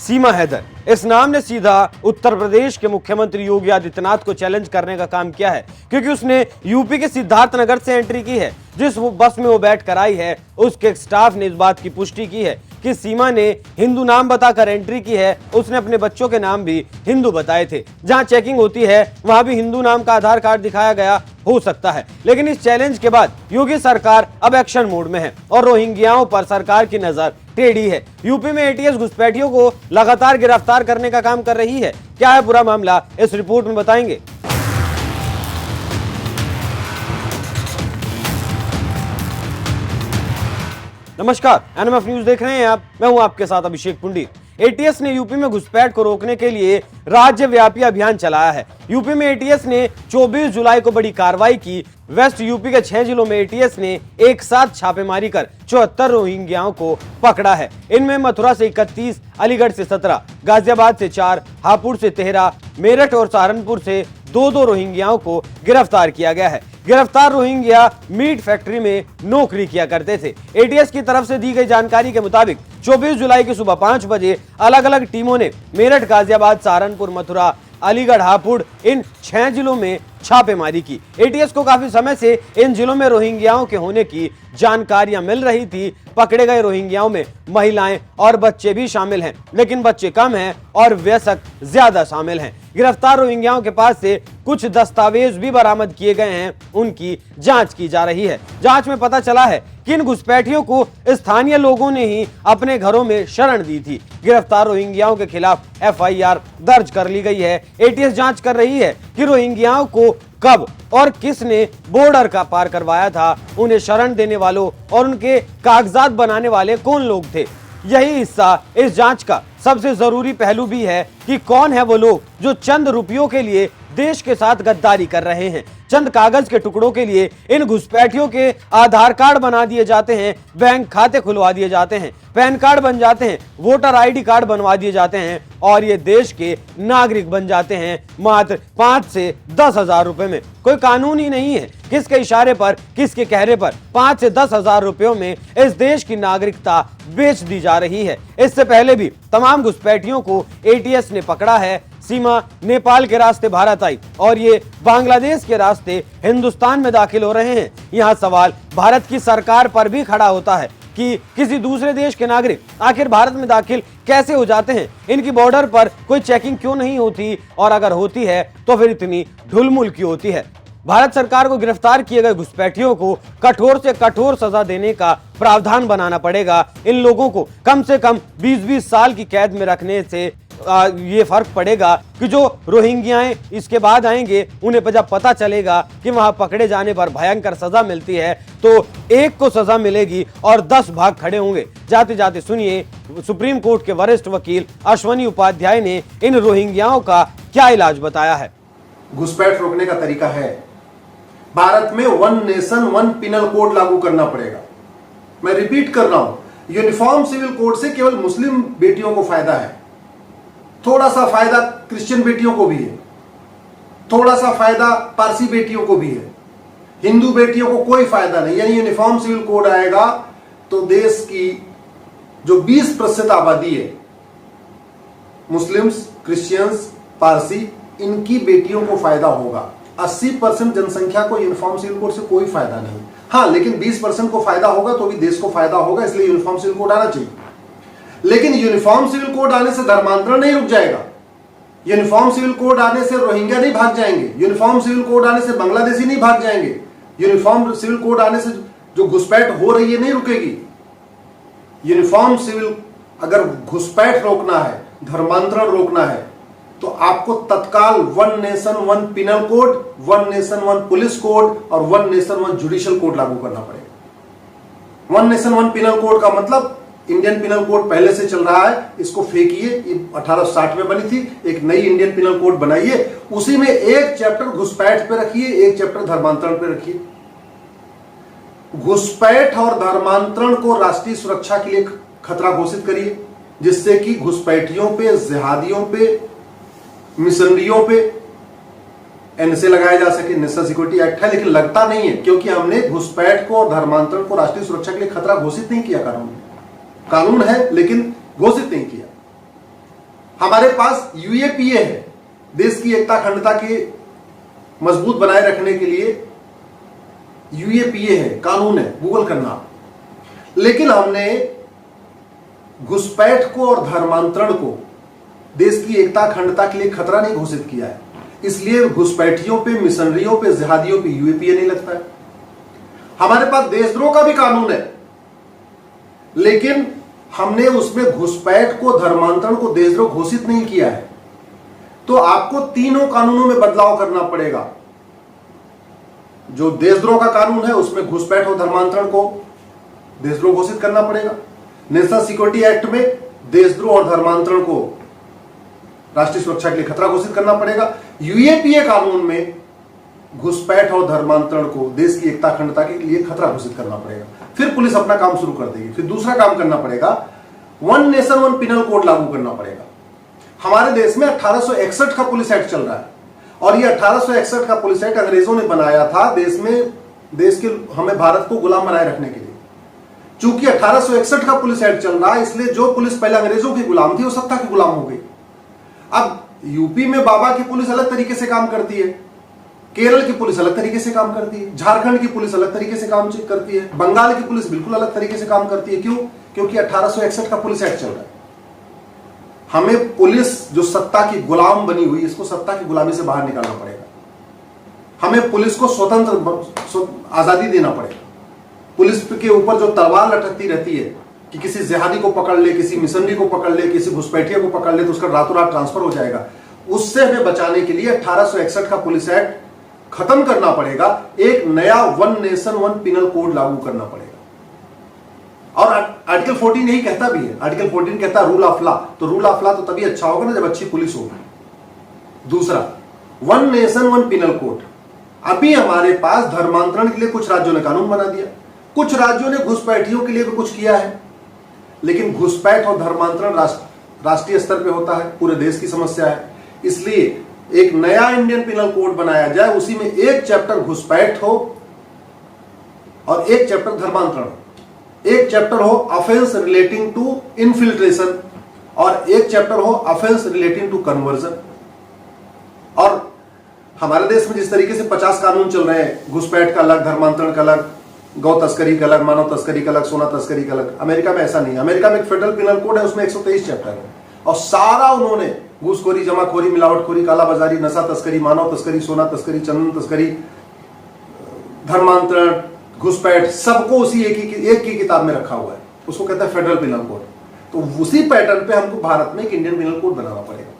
सीमा हैदर, इस नाम ने सीधा उत्तर प्रदेश के मुख्यमंत्री योगी आदित्यनाथ को चैलेंज करने का काम किया है, क्योंकि उसने यूपी के सिद्धार्थनगर से एंट्री की है। जिस बस में वो बैठ कर आई है, उसके स्टाफ ने इस बात की पुष्टि की है कि सीमा ने हिंदू नाम बताकर एंट्री की है। उसने अपने बच्चों के नाम भी हिंदू बताए थे। जहां चेकिंग होती है वहां भी हिंदू नाम का आधार कार्ड दिखाया गया हो सकता है। लेकिन इस चैलेंज के बाद योगी सरकार अब एक्शन मोड में है और रोहिंग्याओं पर सरकार की नजर टेढ़ी है। यूपी में एटीएस घुसपैठियों को लगातार गिरफ्तार करने का काम कर रही है। क्या है पूरा मामला, इस रिपोर्ट में बताएंगे। नमस्कार, एनएमएफ न्यूज देख रहे हैं आप। मैं हूं आपके साथ अभिषेक पुंडीर। एटीएस ने यूपी में घुसपैठ को रोकने के लिए राज्यव्यापी अभियान चलाया है। यूपी में एटीएस ने 24 जुलाई को बड़ी कार्रवाई की। वेस्ट यूपी के 6 जिलों में एटीएस ने एक साथ छापेमारी कर 74 रोहिंग्याओं को पकड़ा है। इनमें मथुरा से 31, अलीगढ़ से 17, गाजियाबाद से 4, हापुड़ से 13, मेरठ और सहारनपुर से 2-2 रोहिंग्याओं को गिरफ्तार किया गया है। गिरफ्तार रोहिंग्या मीट फैक्ट्री में नौकरी किया करते थे। एटीएस की तरफ से दी गई जानकारी के मुताबिक 24 जुलाई की सुबह 5 बजे अलग अलग टीमों ने मेरठ, गाजियाबाद, सहारनपुर, मथुरा, अलीगढ़, हापुड़ इन 6 जिलों में छापेमारी की। एटीएस को काफी समय से इन जिलों में रोहिंग्याओं के होने की जानकारियां मिल रही थी। पकड़े गए रोहिंग्याओं में महिलाएं और बच्चे भी शामिल हैं, लेकिन बच्चे कम हैं और वयस्क ज्यादा शामिल हैं। गिरफ्तार रोहिंग्याओं के पास से कुछ दस्तावेज भी बरामद किए गए हैं, उनकी जांच की जा रही है। जांच में पता चला है कि इन घुसपैठियों को स्थानीय लोगों ने ही अपने घरों में शरण दी थी। गिरफ्तार रोहिंग्याओं के खिलाफ एफआईआर दर्ज कर ली गई है। एटीएस जांच कर रही है कि रोहिंग्याओं को कब और किसने बॉर्डर का पार करवाया था, उन्हें शरण देने वालों और उनके कागजात बनाने वाले कौन लोग थे। यही हिस्सा इस जांच का सबसे जरूरी पहलू भी है कि कौन है वो लोग जो चंद रुपयों के लिए देश के साथ गद्दारी कर रहे हैं। चंद कागज के टुकड़ों के लिए इन घुसपैठियों के आधार कार्ड बना दिए जाते हैं, बैंक खाते खुलवा दिए जाते हैं, पैन कार्ड बन जाते हैं, वोटर आईडी कार्ड बनवा दिए जाते हैं और ये देश के नागरिक बन जाते हैं मात्र 5 से 10 हजार रुपए में। कोई कानून ही नहीं है किसके इशारे पर, किसके कहने पर 5 से 10 हजार रुपयों में इस देश की नागरिकता बेच दी जा रही है। इससे पहले भी तमाम घुसपैठियों को एटीएस ने पकड़ा है। सीमा नेपाल के रास्ते भारत आई और ये बांग्लादेश के रास्ते हिंदुस्तान में दाखिल हो रहे हैं। यहाँ सवाल भारत की सरकार पर भी खड़ा होता है कि किसी दूसरे देश के नागरिक आखिर भारत में दाखिल कैसे हो जाते हैं। इनकी बॉर्डर पर कोई चेकिंग क्यों नहीं होती, और अगर होती है तो फिर इतनी ढुलमुल क्यों होती है। भारत सरकार को गिरफ्तार किए गए घुसपैठियों को कठोर से कठोर सजा देने का प्रावधान बनाना पड़ेगा। इन लोगों को कम से कम 20-20 साल की कैद में रखने से ये फर्क पड़ेगा कि जो रोहिंग्याएं इसके बाद आएंगे उन्हें जब पता चलेगा कि वहां पकड़े जाने पर भयंकर सजा मिलती है, तो एक को सजा मिलेगी और 10 भाग खड़े होंगे। जाते जाते सुनिए सुप्रीम कोर्ट के वरिष्ठ वकील अश्वनी उपाध्याय ने इन रोहिंग्याओं का क्या इलाज बताया है। घुसपैठ रोकने का तरीका है, भारत में 1 नेशन 1 पिनल कोड लागू करना पड़ेगा। मैं रिपीट कर रहा हूं, यूनिफॉर्म सिविल कोड से केवल मुस्लिम बेटियों को फायदा है, थोड़ा सा फायदा क्रिश्चियन बेटियों को भी है, थोड़ा सा फायदा पारसी बेटियों को भी है, हिंदू बेटियों को कोई फायदा नहीं। यानी यूनिफॉर्म सिविल कोड आएगा तो देश की जो 20% आबादी है, मुस्लिम्स, क्रिश्चियंस, पारसी, इनकी बेटियों को फायदा होगा। 80% जनसंख्या को यूनिफॉर्म सिविल कोड से कोई फायदा नहीं। हाँ, लेकिन 20% को फायदा होगा तो भी देश को फायदा होगा, इसलिए यूनिफॉर्म सिविल कोड आना चाहिए। लेकिन यूनिफॉर्म सिविल कोड आने से धर्मांतरण नहीं रुक जाएगा। यूनिफॉर्म सिविल कोड आने से रोहिंग्या नहीं भाग जाएंगे, यूनिफॉर्म सिविल कोड आने से बांग्लादेशी नहीं भाग जाएंगे, यूनिफॉर्म सिविल कोड आने से जो घुसपैठ हो रही है नहीं रुकेगी। यूनिफॉर्म सिविल अगर घुसपैठ रोकना है, धर्मांतरण रोकना है, तो आपको तत्काल 1 nation 1 penal code, 1 nation 1 police code और 1 नेशन 1 जुडिशियल कोड लागू करना पड़ेगा। 1 नेशन 1 पिनल कोड का मतलब इंडियन पिनल कोड पहले से चल रहा है, इसको फेंकिए, ये 1860 में बनी थी, एक नई इंडियन पिनल कोड बनाइए, उसी में एक चैप्टर घुसपैठ पे रखिए, एक चैप्टर धर्मांतरण पे रखिए। घुसपैठ और धर्मांतरण को राष्ट्रीय सुरक्षा के लिए खतरा घोषित करिए, जिससे कि घुसपैठियों पे, जिहादियों पे, मिशनरियों पे एनएसए लगाया जा सके। नेशनल सिक्योरिटी एक्ट है, लेकिन लगता नहीं है, क्योंकि हमने घुसपैठ को और धर्मांतरण को राष्ट्रीय सुरक्षा के लिए खतरा घोषित नहीं किया। कानून है लेकिन घोषित नहीं किया। हमारे पास यूएपीए है, देश की एकता अखंडता के मजबूत बनाए रखने के लिए यूएपीए है, कानून है, गूगल करना। लेकिन हमने घुसपैठ को और धर्मांतरण को देश की एकता अखंडता के लिए खतरा नहीं घोषित किया है, इसलिए घुसपैठियों पे, मिशनरियों पे, जिहादियों पे यूएपीए नहीं लगता है। हमारे पास देशद्रोह का भी कानून है, लेकिन हमने उसमें घुसपैठ को, धर्मांतरण को देशद्रोह घोषित नहीं किया है। तो आपको तीनों कानूनों में बदलाव करना पड़ेगा। जो देशद्रोह का कानून है उसमें घुसपैठ और धर्मांतरण को देशद्रोह घोषित करना पड़ेगा। नेशनल सिक्योरिटी एक्ट में देशद्रोह और धर्मांतरण को राष्ट्रीय सुरक्षा के लिए खतरा घोषित करना पड़ेगा। यूएपीए कानून में घुसपैठ और धर्मांतरण को देश की एकता अखंडता के लिए खतरा घोषित करना पड़ेगा। फिर पुलिस अपना काम शुरू कर देगी। फिर दूसरा काम करना पड़ेगा, one nation one penal code लागू करना पड़ेगा। हमारे देश में 1861 का पुलिस एक्ट चल रहा है और ये 1861 का पुलिस एक्ट अंग्रेजों ने बनाया था देश के हमें भारत को गुलाम बनाए रखने के लिए। चूंकि 1861 का पुलिस एक्ट चल रहा है, इसलिए जो पुलिस पहले अंग्रेजों की गुलाम थी वो सत्ता की गुलाम हो गई। अब यूपी में बाबा की पुलिस अलग तरीके से काम करती है, केरल की पुलिस अलग तरीके से काम करती है, झारखंड की पुलिस अलग तरीके से काम करती है, बंगाल की पुलिस बिल्कुल अलग तरीके से काम करती है। क्यों? क्योंकि 1861 का पुलिस एक्ट चल रहा है। हमें पुलिस जो सत्ता की गुलाम बनी हुई, इसको सत्ता की गुलामी से बाहर निकालना पड़ेगा। हमें पुलिस को स्वतंत्र आजादी देना पड़ेगा। पुलिस के ऊपर जो तलवार लटकती रहती है कि किसी जिहादी को पकड़ ले, किसी मिशनरी को पकड़ ले, किसी घुसपैठिया को पकड़ ले तो उसका रातों रात ट्रांसफर हो जाएगा, उससे हमें बचाने के लिए 1861 का पुलिस एक्ट खत्म करना पड़ेगा। एक नया one nation one penal code लागू करना पड़ेगा। और आर्टिकल 14 यही कहता भी है। आर्टिकल 14 कहता है रूल ऑफ लॉ। तो रूल ऑफ लॉ तो तभी अच्छा होगा ना जब अच्छी पुलिस होगी। दूसरा, one nation one penal code. अभी हमारे पास धर्मांतरण के लिए कुछ राज्यों ने कानून बना दिया, कुछ राज्यों ने घुसपैठियों के लिए भी कुछ किया है, लेकिन घुसपैठ और धर्मांतरण राष्ट्रीय स्तर पे होता है, पूरे देश की समस्या है। इसलिए एक नया इंडियन पिनल कोड बनाया जाए, उसी में एक चैप्टर घुसपैठ हो और एक चैप्टर धर्मांतरण, एक चैप्टर हो ऑफेंस रिलेटिंग टू इनफिल्ट्रेशन और एक चैप्टर हो ऑफेंस रिलेटिंग टू कन्वर्जन। और हमारे देश में जिस तरीके से 50 कानून चल रहे हैं, घुसपैठ का अलग, धर्मांतरण का अलग, गौ तस्करी का अलग, मानव तस्करी का अलग, सोना तस्करी का अलग, अमेरिका में ऐसा नहीं है। अमेरिका में एक फेडरल पिनल कोड है, उसमें 123 चैप्टर है और सारा उन्होंने घूसखोरी, जमाखोरी, मिलावटखोरी, कालाबाजारी, नशा तस्करी, मानव तस्करी, सोना तस्करी, चंदन तस्करी, धर्मांतरण, घुसपैठ, सबको उसी एक ही किताब में रखा हुआ है। उसको कहता है फेडरल पिनल कोड। तो उसी पैटर्न पे हमको भारत में एक इंडियन पिनल कोड बनाना पड़ेगा।